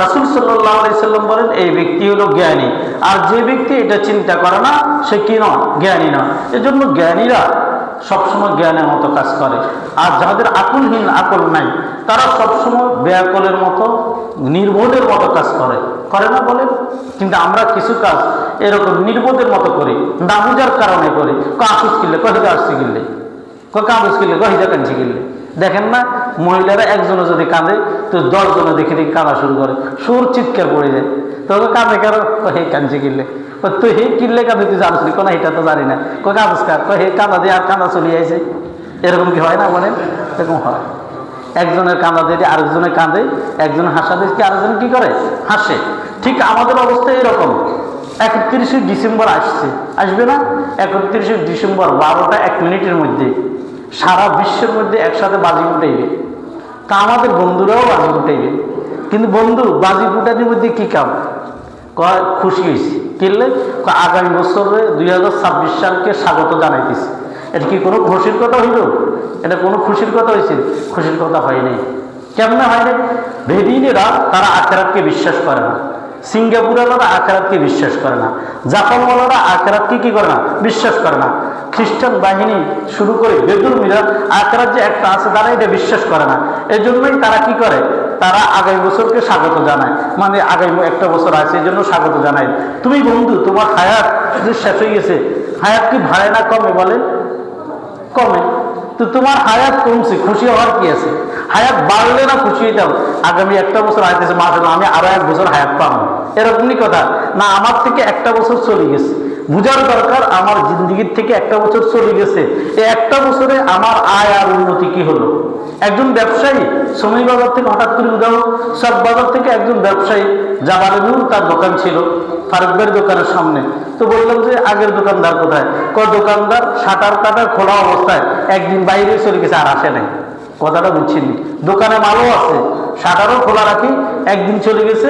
রাসূল সাল্লাল্লাহু আলাইহি সাল্লাম বলেন এই ব্যক্তি হলো জ্ঞানী। আর যে ব্যক্তি এটা চিন্তা করে না সে কি নয়? জ্ঞানী নয়। এজন্য জ্ঞানীরা সবসময় জ্ঞানের মতো কাজ করে, আর যাদের আকলহীন, আকল নাই, তারা সবসময় বেআকলের মতো, নির্বোধের মতো কাজ করে না বলেন? কিন্তু আমরা কিছু কাজ এরকম নির্বোধের মতো করি, না বুঝার কারণে করি। কাঁচুস কিনলে কহিদা আসছে কিনলে, কাঁদুস কিনলে কহিদা কাঁদছি কিনলে। দেখেন না, মহিলারা একজনে যদি কাঁদে তো 10 জনে দেখে দেখে কাঁদা শুরু করে, সুর চিৎকার পড়ে যায়। তোকে কাঁদে কারো হে কাঁদছি কিনলে, তুই হে কিনলে কাঁদে তুই জানিস নি? কোনো এটা তো জানি না। কাঁদস কার? হে কাঁদা দিয়ে আর কাঁদা চলে যাইছে। এরকম কি হয় না বলেন? এরকম হয়। একজনের কাঁদা দিয়ে আরেকজনে কাঁদে, একজন হাসা দেখে আরেকজন কি করে? হাসে। ঠিক আমাদের অবস্থা এরকম। 31শে ডিসেম্বর আসবে না? 31শে ডিসেম্বর 12টা 1 মিনিটের মধ্যে সারা বিশ্বের মধ্যে একসাথে বাজি ফুটাইবে। তা আমাদের বন্ধুরাও বাজি ফুটাইবে, কিন্তু বন্ধু বাজি ফুটানোর মধ্যে কি কাম? খুশি হয়েছি কিনলে আগামী বছরে 2026 সালকে স্বাগত জানাইতেছি। এটা কি কোনো খুশির কথা হইল? এটা কোনো খুশির কথা হয়েছে? খুশির কথা হয় নাই। কেমনে হয় নাই? বেদিনেরা তারা আখিরাতকে বিশ্বাস করে না, সিঙ্গাপুরেরা আখিরাতকে বিশ্বাস করে না, জাপানওয়ালারা আখিরাতকে কি করে না? বিশ্বাস করে না। খ্রিস্টান বাহিনী শুরু করে বেদুর্মীরা আখিরাত যে একটা আছে তারা এটা বিশ্বাস করে না। এই জন্যই তারা কি করে? তারা আগামী বছরকে স্বাগত জানায়, মানে আগামী একটা বছর আছে এই জন্য স্বাগত জানায়। তুমি বন্ধু তোমার হায়াত যে শেষ হয়ে গেছে, হায়াত কি ভাড়ে না কমে? বলে কমে। তো তোমার হায়াত কমছে, খুশি হওয়ার কি আছে? হায়াত বাড়লে না খুশি হইতাম? আগামী একটা বছর আইতেছে, মাসাল্লাহ আমি আরো 1 বছর হায়াত পাবো, এরকমই কথা না। আমার থেকে একটা বছর চলে গেছে, বুঝার দরকার আমার জিন্দগির থেকে একটা বছর চলে গেছে, এই একটা বছরে আমার আয় আর উন্নতি কি হলো। একজন ব্যবসায়ী সময় বাজার থেকে হঠাৎ করে উদাহরণ, সব বাজার থেকে একজন ব্যবসায়ী জাবালেনুর তার দোকান ছিল ফারুক ভাইয়ের দোকানের সামনে। তো বললাম যে আগের দোকানদার কোথায়? দোকানদার শাটার কাটা খোলা অবস্থায় একদিন বাইরে চলে গেছে, আর আসে নাই। কথাটা বুঝছিনি, দোকানে মালও আছে, শাটারও খোলা রাখি, একদিন চলে গেছে,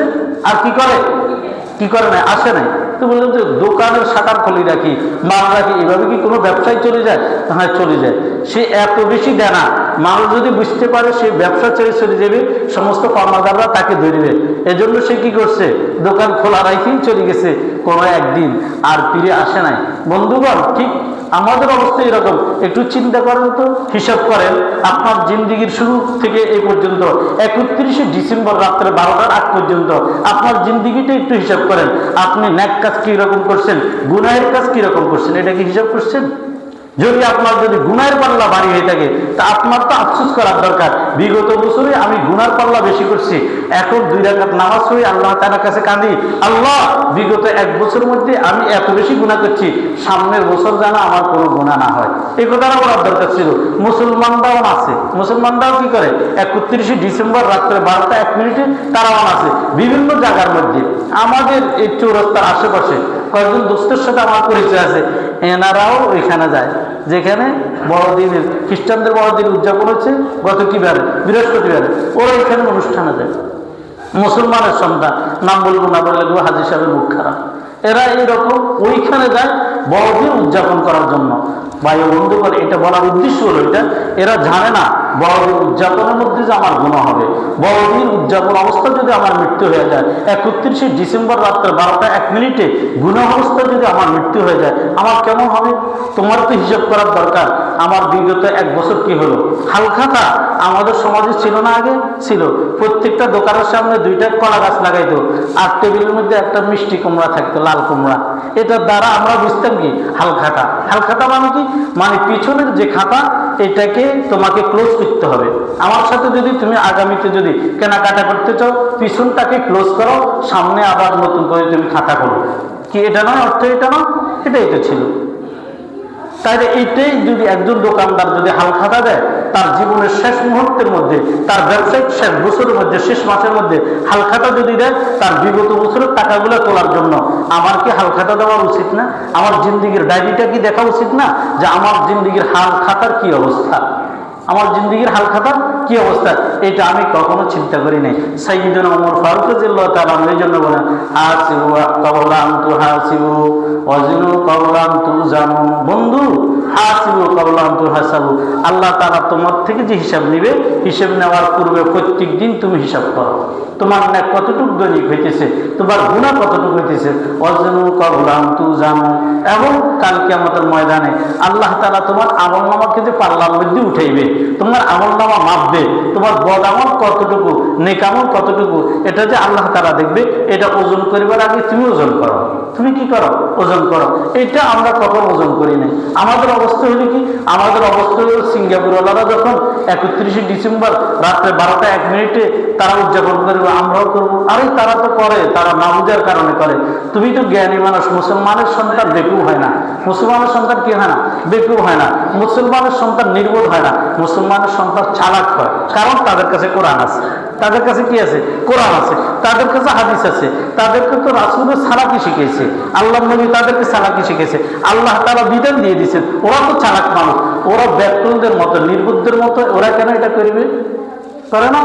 আর কি করে না, আসে নাই। তো বললাম যে দোকানের শাটার খুলে রাখি, মাল রাখি, এভাবে কি কোনো ব্যবসায় চলে যায়? হ্যাঁ চলে যায়। সে এত বেশি দেনা, মানুষ যদি বুঝতে পারে সে ব্যবসা ছেড়ে চলে যাবে, সমস্ত কর্মদাররা তাকে ধরবে। এজন্য সে কি করছে, দোকান খোলা রাখেই চলে গেছে, কোনো একদিন আর ফিরে আসে নাই। বন্ধুগণ, ঠিক আমাদের অবস্থা এরকম। একটু চিন্তা করেন তো, হিসাব করেন আপনার জিন্দিগির শুরু থেকে এই পর্যন্ত 31শে ডিসেম্বর রাত্রে 12টার আগ পর্যন্ত আপনার জিন্দিগিটা একটু হিসাব করেন। আপনি ন্যাক কাজ কিরকম করছেন, গুনাহের কাজ কিরকম করছেন, এটা কি হিসাব করছেন? যদি আপনার যদি গুনাহের পাল্লা ভারী হয়ে থাকে, তা আপনার তো আফসোস করার দরকার, বিগত বছরে আমি গুনার পাল্লা বেশি করছি, এখন 2 রাকাত নামাজ পড়ে আল্লাহ তাআলার কাছে কাঁদি, আল্লাহ বিগত 1 বছরের মধ্যে আমি এত বেশি গুনাহ করছি, সামনের বছর যেন আমার কোনো গুনাহ না হয়। এই কথাটা বলার দরকার ছিল। মুসলমানরাও আছে, মুসলমানরাও কি করে, 31শে ডিসেম্বর রাত্রে 12টা 1 মিনিটে তারাও আছে বিভিন্ন জায়গার মধ্যে। আমাদের এই চৌরাস্তার আশেপাশে কয়েকজন দোস্তের সাথে আমার পরিচয় আছে, এনারাও ওইখানে যায়, যেখানে বড়দিনের খ্রিস্টানদের বড়দিন উদযাপন হচ্ছে গত কিবারে, বৃহস্পতিবারে, ওরা এখানে অনুষ্ঠানে যায়। মুসলমানের সন্তান, নাম বলবো না, বললে হাজী সাহেবের মুখ খারাপ, এরা এইরকম ওইখানে যায় বড়দিন উদযাপন করার জন্য। ভাই বন্ধুগণ, এটা বলার উদ্দেশ্য হলো এটা, এরা জানে না বড়দিন উদযাপনের মধ্যে যে আমার গুনাহ হবে। বড়দিন উদযাপন অবস্থা যদি আমার মৃত্যু হয়ে যায়, 31শে ডিসেম্বর রাত্রে 12টা 1 মিনিটে গুনাহ অবস্থা যদি আমার মৃত্যু হয়ে যায়, আমার কেমন হবে? তোমার তো হিসাব করার দরকার, আমার বিগত 1 বছর কি হলো। হালখাতা আমাদের সমাজে ছিল না, আগে ছিল, প্রত্যেকটা দোকানের সামনে 2টা কলা গাছ লাগাইতো, আর টেবিলের মধ্যে একটা মিষ্টি কুমড়া থাকতো, লাল কুমড়া। এটার দ্বারা আমরা বুঝতাম কি হালখাতা। হালখাতা মানে কি, মানে পিছনের যে খাতা এটাকে তোমাকে ক্লোজ করতে হবে। আমার সাথে যদি তুমি আগামীতে যদি কেনাকাটা করতে চাও, পিছনটাকে ক্লোজ করো, সামনে আবার নতুন করে তুমি খাতা খোলো। কি এটা নয় অর্থ? এটা নয়, এটাই তো ছিল। তাইলে এইটাই যদি একজন দোকানদার যদি হালখাতা দেয়, তার জীবনের শেষ মুহূর্তের মধ্যে, তার ব্যবসায়িক শেষ বছরের মধ্যে, শেষ মাসের মধ্যে হালখাতা যদি দেয়, তার বিগত বছরের টাকাগুলো তোলার জন্য আমার কি হালখাতা দেওয়া উচিত না? আমার জিন্দিগির ডায়েরিটা কি দেখা উচিত না, যে আমার জিন্দিগির হালখাতার কি অবস্থা, আমার জিন্দিগির হালখাতার কি অবস্থা? এটা আমি কখনো চিন্তা করি নাই। সাইয়্যিদুনা ওমর ফারুক রাদিয়াল্লাহু তাআলা এই জন্য বলেন, হাসিবু ক্বাবলা আন তুহাসিবু ওয়াজিনু ক্বাবলা আন তুজানু। বন্ধু, হাসিবু ক্বাবলা আন তুহাসাবু, আল্লাহ তাআলা তোমার থেকে যে হিসাব নেবে, হিসাব নেওয়ার পূর্বে প্রত্যেক দিন তুমি হিসাব করো, তোমার নেক কতটুকু দৈনিক হইতেছে, তোমার গুনাহ কতটুকু হইতেছে। ওয়াজিনু ক্বাবলা আন তুজানু, এবং কাল কিয়ামতের ময়দানে আল্লাহ তাআলা তোমার আমলনামাকে যে পাল্লার মধ্যে উঠাইবে, তোমার আমলনামা মাপবে, তোমার বদ আমল কতটুকু, নেক আমল কতটুকু, এটা যে আল্লাহ তাআলা দেখবে। এটা ওজন করিবার আগে তুমি ওজন করো, তুমি কি করো, ওজন করো। এটা আমরা কখন ওজন করি নাই। আমাদের অবস্থা হলো কি, আমাদের অবস্থা হলো সিঙ্গাপুরওয়ালারা যখন 31শে ডিসেম্বর রাত্রে 12টা 1 মিনিটে তারা উদযাপন করবে, আমরাও করবো। আরে তারা তো করে, তারা না বুঝার কারণে করে। তুমি তো জ্ঞানী মানুষ, মুসলমানের সন্তান বেকুব হয় না, মুসলমানের সন্তান কি হয় না, বেকুব হয় না, মুসলমানের সন্তান নির্বোধ হয় না, মুসলমানের সন্তান চালাক হয়। কারণ তাদের কাছে কোরআন আছে, তাদের কাছে কি আছে, কোরআন আছে, তাদের কাছে হাদিস আছে, তাদেরকে তো রাসূলের সালাকি শিখেছে, আল্লাহ নবী তাদেরকে সালাকি শিখেছে, আল্লাহ তাআলা বিধান দিয়ে দিয়েছেন। ওরা তো চালাক মানুষ, ওরা ব্যাকুলদের মতো, নির্বুদ্ধের মতো, ওরা কেন এটা করবে? করে না।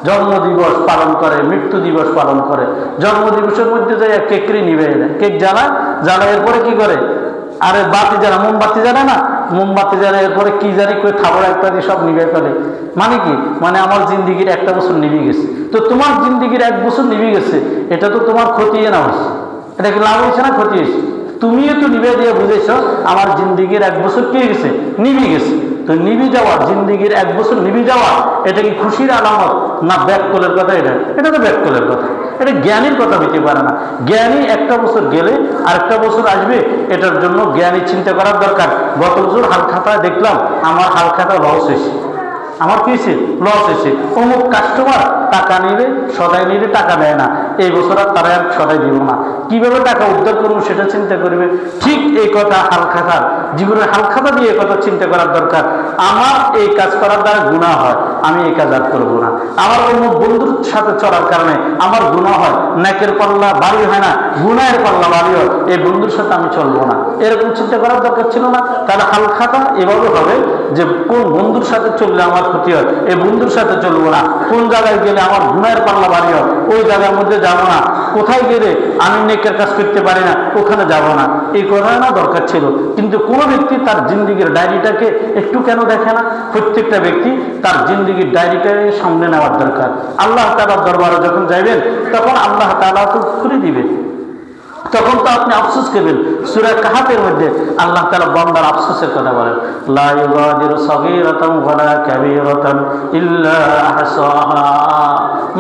জন্ম দিবস পালন করে, মৃত্যু দিবস পালন করে, জন্ম দিবসের মধ্যে যায় কেকরি নিবে দেয়, কেক জ্বালায়, জ্বালায় এরপরে কি করে, আরে বাতি জ্বালা, মোমবাতি জ্বালা না, মোমবাতি জ্বালা, এরপরে কি জানি করে থাবড়া ইত্যাদি সব নিবে ফেলে। মানে কি, মানে আমার জিন্দিগির 1টা বছর নিভে গেছে। তো তোমার জিন্দিগির 1 বছর নিভে গেছে, এটা তো তোমার ক্ষতি না হয়েছে, এটা কি লাভ হয়েছে না ক্ষতি হয়েছে? তুমিও তো নিভে দিয়ে বুঝেছ আমার জিন্দিগির 1 বছর কি গেছে, নিভে গেছে। তো নিভে যাওয়া, জিন্দিগির 1 বছর নিভে যাওয়া, এটা কি খুশির আলামত না ব্যাককলের কথা? এটা তো ব্যাককলের কথা, এটা জ্ঞানীর কথা হইতে পারে না। জ্ঞানী 1টা বছর গেলে আরেকটা বছর আসবে, এটার জন্য জ্ঞানী চিন্তা করার দরকার। গত বছর হালখাতায় দেখলাম আমার হালখাতা লস হয়েছে, আমার কি হয়েছে, লস হয়েছে। অমুক কাস্টমার টাকা নিবে, সদাই নিবে, টাকা দেয় না, এই বছর আর তারা আর সদাই দিব না। কিভাবে টাকা উদ্ধার করবো সেটা চিন্তা করবে। ঠিক এই কথা হালখাতা, জীবনের হালখাতা দিয়ে এই কথা চিন্তা করার দরকার। আমার এই কাজ করার দ্বারা গুনাহ হয়, আমি এই কাজ আর করবো না। আমার অন্য বন্ধুর সাথে চলার কারণে আমার গুনাহ হয়, নেকের পাল্লা ভারী হয় না, গুনাহের পাল্লা ভারী হয়, এই বন্ধুর সাথে আমি চলবো না, এরকম চিন্তা করার দরকার ছিল না? তাহলে হালখাতা এভাবে হবে যে কোন বন্ধুর সাথে চললে আমার ক্ষতি হয়, এই বন্ধুর সাথে চলবো না। কোন জায়গায় গেলে আমার গুনাহের পাল্লা ভারী হয়, ওই জায়গার মধ্যে যাবো না। কোথায় গেলে আমি নেকের কাজ করতে পারি না, ওখানে যাব না। এই কথা না দরকার ছিল। কিন্তু কোনো ব্যক্তি তার জিন্দিগির ডায়েরিটাকে একটু কেন দেখে না? প্রত্যেকটা ব্যক্তি তার জিন্দিগির ডায়েরিটাকে সামনে নেওয়ার দরকার। আল্লাহ তাআলার দরবারে যখন যাইবেন তখন আল্লাহ তাআলা তো খুলে দিবেন, তখন তো আপনি আফসোস করবেন। সূরা কাহাফের মধ্যে আল্লাহ তাআলা বান্দার আফসোসের কথা বলেন, লা ইউগাদিরু সাগীরাতান ওয়ালা কাবীরাতান ইল্লা আহসাহা।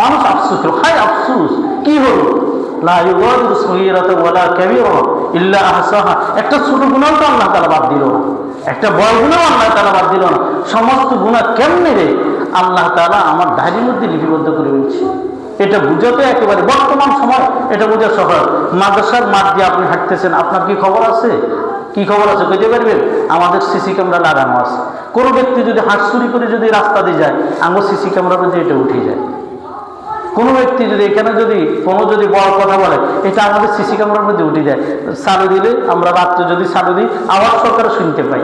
মানুষ আফসোস করে, হায় আফসোস, কি হলো? লা ইউগাদিরু সাগীরাতান ওয়ালা কাবীরাতান ইল্লা আহসাহা। একটা ছোট গুনাহ তো আল্লাহ তাআলা বাদ দিল না, একটা বড় গুনাহ আল্লাহ তাআলা বাদ দিল না। সমস্ত গুনাহ কেমনে রে আল্লাহ তাআলা আমার ডায়েরির মধ্যে লিপিবদ্ধ করে ফেলছে। এটা বুঝাতে একেবারে বর্তমান সময় এটা বোঝা সহজ। মাদ্রাসার মাঠ দিয়ে আপনি হাঁটতেছেন, আপনার কি খবর আছে? কি খবর আছে কইতে পারবেন? আমাদের সিসি ক্যামেরা লাগানো আছে। কোনো ব্যক্তি যদি হাত চুরি করে যদি রাস্তা দিয়ে যায়, আমার সিসি ক্যামেরার মধ্যে এটা উঠে যায়। কোনো ব্যক্তি যদি এখানে যদি কোনো যদি বড় কথা বলে, এটা আমাদের সিসি ক্যামেরার মধ্যে উঠে যায়। চালু দিলে আমরা রাত্রে যদি চালু দিই, আওয়াজ সরকার শুনতে পাই।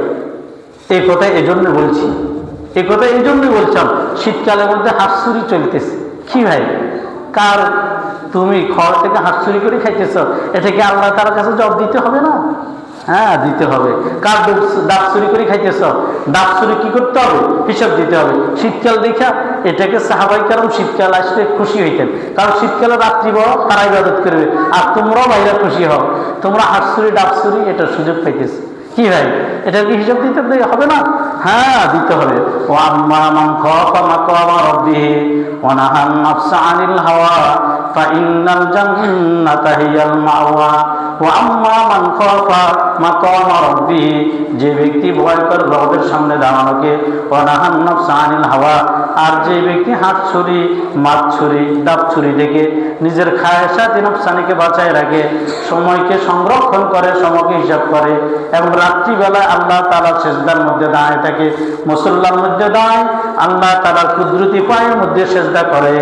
এই কথা এই জন্য বলছি, এই কথা এই জন্যই বলছিলাম, শীতকালের মধ্যে হাত চুরি চলতেছে। কি ভাই, কার তুমি খড় থেকে হাত চুরি করে খাইতেছ, এটা কি আল্লাহ তার কাছে জবাব দিতে হবে না? হ্যাঁ, দিতে হবে। কার ডাব চুরি করে খাইতেছ, ডাব চুরি কি করতে হবে? হিসাব দিতে হবে। শীতকাল দেখা এটাকে সাহাবাই কারণ শীতকাল আসলে খুশি হইতেন, কারণ শীতকালে রাত্রি বড় তারা ইবাদত করবে, আর তোমরাও বাইরে খুশি হও, তোমরা হাত চুরি ডাব চুরি এটার সুযোগ পাইতেছ। কি ভাই, এটার কি হিসাব দিতে হবে না? হ্যাঁ, দিতে হবে। ও আম্মা মান খাফা মাকামা রাব্বিহি ওয়া নাহান নাফসা আনিল হাওয়া ফাইন্নাল জান্নাতা হিয়াল মাওয়া। ও আম্মা মান খাফা মাকামা রাব্বিহি, যে ব্যক্তি ভয় করে রবের সামনে দাঁড়ানোকে, ওয়া নাহান নাফসা আনিল হাওয়া, আর যে ব্যক্তি হাত ছুরি, মাছ ছুরি, ডাব ছুরি থেকে নিজের খায়সাত নফসানিকে বাঁচায় রাখে, সময়কে সংরক্ষণ করে, সময়কে হিসাব করে, এবং রাত্রিবেলায় আল্লাহ তাআলার সিজদার মধ্যে দাঁড়ায় থাকে, মুসল্লার মধ্যে দাঁড়ায়, আল্লাহ তাআলার কুদরতি পায়ের মধ্যে সিজদা করে,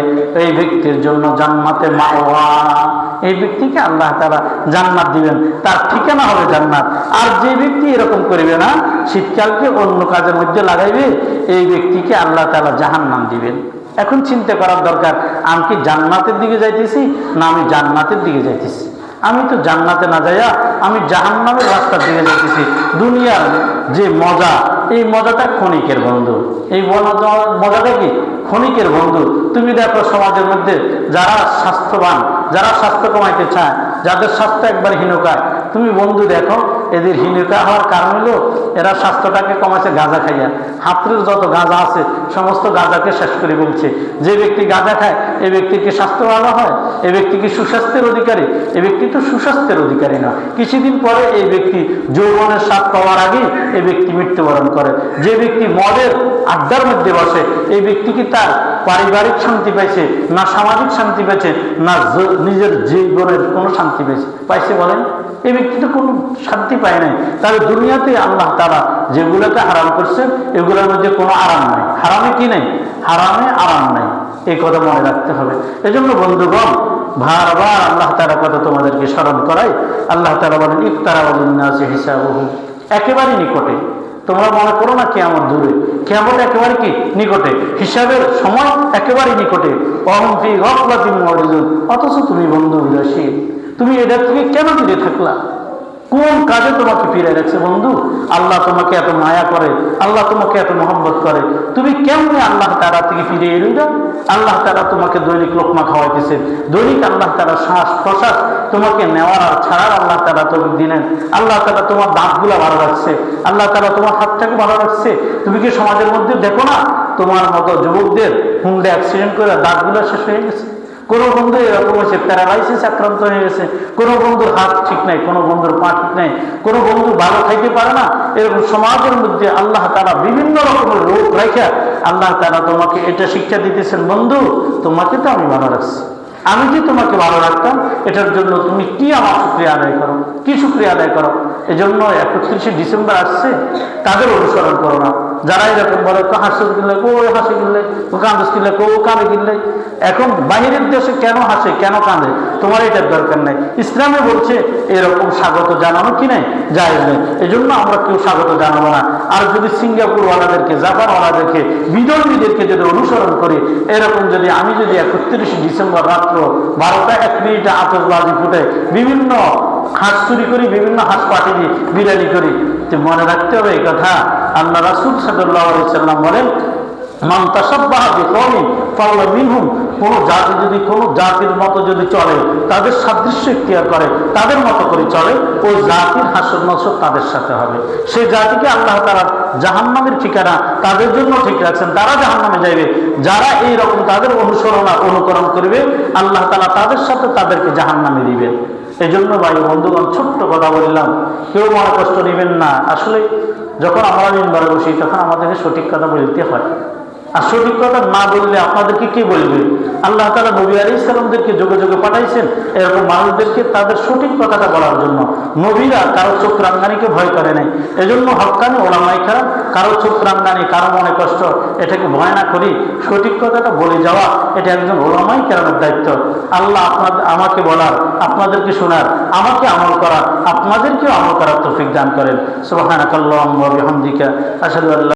এই ব্যক্তির জন্য জান্নাতে মাওয়া। এই ব্যক্তিকে আল্লাহ তাআলা জান্নাত দিবেন, তার ঠিকানা হবে জান্নাত। আর যে ব্যক্তি এরকম করবে না, শীতকালকে অন্য কাজের মধ্যে লাগাইবে, এই ব্যক্তিকে আল্লাহ তাআলা জাহান্নাম দিবেন। এখন চিন্তা করার দরকার, আমি কি জান্নাতের দিকে যাইতেছি না আমি জান্নাতের দিকে যাইতেছি? আমি তো জান্নাতে না যাইয়া আমি জাহান্নামের রাস্তার দিকে যাইতেছি। দুনিয়ার যে মজা, এই মজাটা ক্ষণিকের বন্ধু। এই মজাটা কি? ক্ষণিকের বন্ধু। তুমি দেখো সমাজের মধ্যে যারা স্বাস্থ্যবান, যারা স্বাস্থ্য কমাইতে চায়, যাদের স্বাস্থ্য একবার হীনকায়, তুমি বন্ধু দেখো এদের হীনতা হওয়ার কারণ হলো এরা স্বাস্থ্যটাকে কমাচ্ছে গাঁজা খাইয়া। হাতের যত গাঁজা আছে সমস্ত গাঁজাকে শেষ করে ফেলছে। যে ব্যক্তি গাঁজা খায়, এই ব্যক্তি কি স্বাস্থ্য ভালো হয়? এই ব্যক্তি কি সুস্বাস্থ্যের অধিকারী? এই ব্যক্তি তো সুস্বাস্থ্যের অধিকারী না। কিছুদিন পরে এই ব্যক্তি যৌবনের স্বাদ পাওয়ার আগে এই ব্যক্তি মৃত্যুবরণ করে। যে ব্যক্তি মদের আড্ডার মধ্যে বসে, এই ব্যক্তি কি তার পারিবারিক শান্তি পাইছে, না সামাজিক শান্তি পাইছে, না নিজের জীবনের কোনো শান্তি পাইছে বলেন? এই ব্যক্তি তো কোনো শান্তি পায় নাই। তাহলে দুনিয়াতে আল্লাহ তাআলা যেগুলোকে হারাম করছেন এগুলোর মধ্যে কোনো আরাম নাই। হারামে কি নাই? হারামে আরাম নাই। এই কথা মনে রাখতে হবে। এজন্য বন্ধুগণ, বারবার আল্লাহ তাআলার কথা তোমাদেরকে স্মরণ করাই। আল্লাহ তাআলা বলেন, ইকতারাবা লিন-নাসি হিসাবুহুম, একেবারে নিকটে। তোমরা মনে করো না কিয়ামত দূরে, কিয়ামত একেবারে কি নিকটে, হিসাবের সময় একেবারে নিকটে। ওয়াহুম ফি গাফলাতিন মুরিদুন, অথচ তুমি বন্ধু উদাসীন। তুমি এটা থেকে কেন দূরে থাকলা? কোন কাজে তোমাকে ফিরে রাখছে বন্ধু? আল্লাহ তোমাকে এত মায়া করে, আল্লাহ তোমাকে এত মহব্বত করে, তুমি কেমনে আল্লাহ তাআলা থেকে ফিরে এলি না? আল্লাহ তাআলা তোমাকে দৈনিক লোকমা খাওয়াইতেছে, দৈনিক আল্লাহ তাআলা শ্বাস প্রশ্বাস তোমাকে নেওয়ার আর ছাড়ার আল্লাহ তাআলা তৌফিক দিলেন। আল্লাহ তাআলা তোমার দাঁতগুলো ভালো রাখছে, আল্লাহ তাআলা তোমার হাতটাকে ভালো রাখছে। তুমি কি সমাজের মধ্যে দেখো না তোমার মতো যুবকদের হুন্ডা অ্যাক্সিডেন্ট করে দাঁতগুলো শেষ হয়ে গেছে? কোনো বন্ধু এরকম হয়েছে প্যারালাইসিস আক্রান্ত হয়ে গেছে, কোনো বন্ধুর হাত ঠিক নাই, কোনো বন্ধুর পা ঠিক নাই, কোনো বন্ধু ভালো খাইতে পারে না। এরকম সমাজের মধ্যে আল্লাহ তাআলা বিভিন্ন রকমের রোগ রাখা আল্লাহ তাআলা তোমাকে এটা শিক্ষা দিতেছেন, বন্ধু তোমাকে তো আমি ভালো রাখছি, আমি যে তোমাকে ভালো রাখতাম, এটার জন্য তুমি কি আমার শুকরিয়া আদায় করো, কি শুকরিয়া আদায় করো। এজন্য 31শে ডিসেম্বর আসছে, তাদের অনুসরণ করো না। যারা এরকম বলে হাসি কিনলে কো হাসি কিনলে, ও কান্দস কিনলে কো কাঁদে কিনলে। এখন বাহিরের দেশে কেন হাসে কেন কাঁদে, তোমার এটার দরকার নেই। ইসলামে বলছে এরকম স্বাগত জানানো কি নেই, জায়েজ নেই। এজন্য আমরা কেউ স্বাগত জানাবো না। আর যদি সিঙ্গাপুরওয়ালাদেরকে, জাপানওয়ালাদেরকে, বিদর্মীদেরকে যদি অনুসরণ করি, এরকম যদি আমি যদি 31শে ডিসেম্বর রাত্র 12টা 1 মিনিটে আতশবাজি ফুটে বিভিন্ন হাঁস চুরি করি, বিভিন্ন হাঁস পাটি দিয়ে বিরিয়ানি করি, তো মনে রাখতে হবে এই কথা, আল্লাহ রাসূল সাল্লাল্লাহু আলাইহি সাল্লাম বলেন, মান তাশাব্বাহা বিকওমিন ফাহুয়া মিনহুম। কোন জাতি যদি কোন জাতির মতো যদি চলে, তাদের সাদৃশ্য ইখতিয়ার করে, তাদের মতো করে চলে, ওই জাতির হাসর নসর তাদের সাথে হবে। সেই জাতিকে আল্লাহ তাআলা জাহান্নামের ঠিকানা তাদের জন্য ঠিক রাখছেন, তারা জাহান্নামে যাবে। যারা এই রকম তাদের অনুকরণ করবে, আল্লাহ তাআলা তাদের সাথে তাদেরকে জাহান্নামে দিবেন। এই জন্য ভাই বন্ধুগণ, ছোট্ট কথা বললাম, কেউ মনে কষ্ট নেবেন না। আসলে যখন আমরা মিম্বারে বসি, তখন আমাদেরকে সঠিক কথা বলতে হয়। আর সঠিক কথা না বললে আপনাদেরকে কে বলবে? আল্লাহ তাআলা নবী আলাইহিস সালামদেরকে যুগে যুগে পাঠাইছেন এরকম মানুষদেরকে তাদের সঠিক কথাটা বলার জন্য। নবীরা কারো চোখ রাঙ্গানিকে ভয় করে নাই। এজন্য হক্কানি ওলামায়ে কেরাম কারো চোখ রাঙ্গানি, কারো মনে কষ্ট, এটাকে ভয় না করি সঠিক কথাটা বলে যাওয়া, এটা একজন ওলামায়ে কেরামের দায়িত্ব। আল্লাহ আমাকে বলার, আপনাদেরকে শোনার, আমাকে আমল করার, আপনাদেরকেও আমল করার তৌফিক দান করেন। সুবহানাকাল্লাহুম্মা ওয়া বিহামদিকা আশহাদু আল্লা